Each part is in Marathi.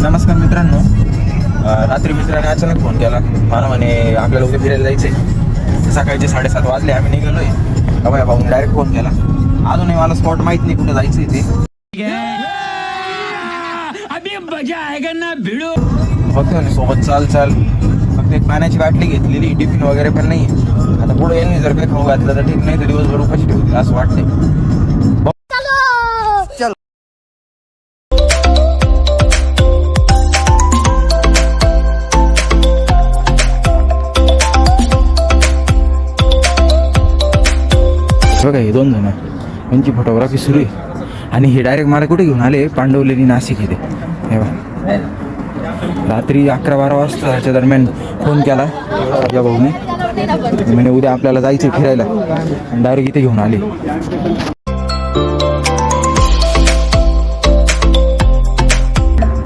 नमस्कार मित्रांनो. रात्री मित्राने अचानक फोन केला. मला म्हणे आपल्याला उद्या फिरायला जायचंय. सकाळचे 7:30 वाजले, आम्ही निघालोय. बाबा भाऊने डायरेक्ट फोन केला. अजूनही मला स्पॉट माहित नाही कुठे जायचंय ते. अभी मजा आएगा ना भिडो. फक्त म्हणे सोबत चाल. फक्त एक पाण्याची बाटली घेतलेली, टिफिन वगैरे पण नाही. आता पुढे यांनी जर काही खाऊ घातलं तर ठीक, नाही तर दिवसभर उपाशी ठेवतील असं वाटतंय. बघा हे 2 जण यांची फोटोग्राफी सुरू आहे आणि हे डायरेक्ट मला कुठे घेऊन आले, पांडवलेनी नाशिक इथे. हे बघा रात्री 11-12 वाजताच्या दरम्यान फोन केला या भाऊने. म्हणजे उद्या आपल्याला जायचं फिरायला आणि डायरेक्ट इथे घेऊन आले.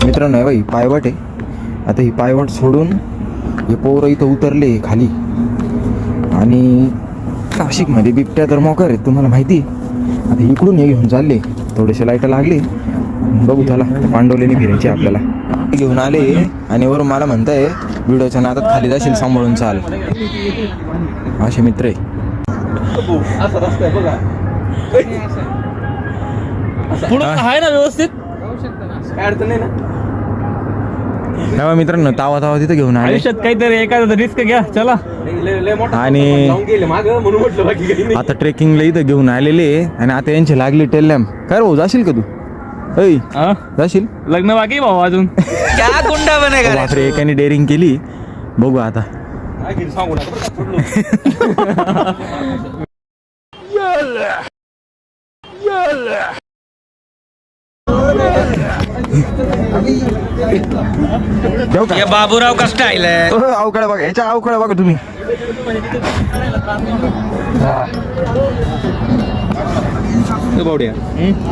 मित्रांनो बाई पायवाट आहे. आता ही पायवाट सोडून हे पोरं इथं उतरले खाली. आणि नाशिकमध्ये बिबट्या तर मोकार आहेत तुम्हाला माहिती. आता इकडून हे घेऊन चालले, थोडेसे लाईट लागले. बघू त्याला पांडवलेनी फिरायची आपल्याला. घेऊन आले आणि वरून मला म्हणताय व्हिडिओच्या नादात खाली जाशील, सांभाळून चाल. असे मित्र आहे. आहे ना व्यवस्थित, काय अडचण नाही ना. मित्रांनो तावा तिथं घेऊन आले. आयुष्यात काहीतरी एखादा रिस्क घ्या चला. आणि आता ट्रेकिंगला इथं घेऊन आलेले आणि आता यांचे लागले टेल्लॅम. काय भाऊ जाशील का तू? जाशील? लग्न बाकी भाऊ अजून. क्या गुंडा बनेगा. बापरे एकाने डेअरिंग केली. बघू आता. ये बाबूराव का स्टाईल आहे. अवकडे बघा, याच्या अवकडे बघा तुम्ही.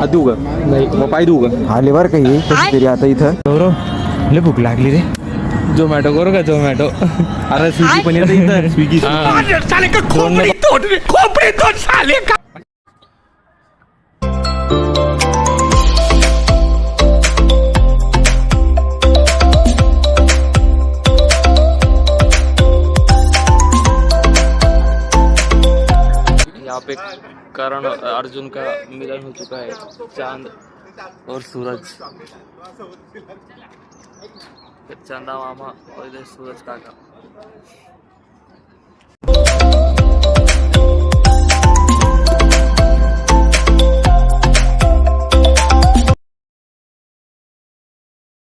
देऊ का? नाही पाय देऊ का? आले बरं काही तरी आता इथं गौरव लय भूक लागली रे. झोमॅटो करू का? झोमॅटो. अरे स्विगी पण येतं इथं. स्विगी साले का खोपडी तोड साले का. यहाँ पे करण अर्जुन का मिलन हो चुका है. चांद और सूरज. चंदा मामा और इधर सूरज काका.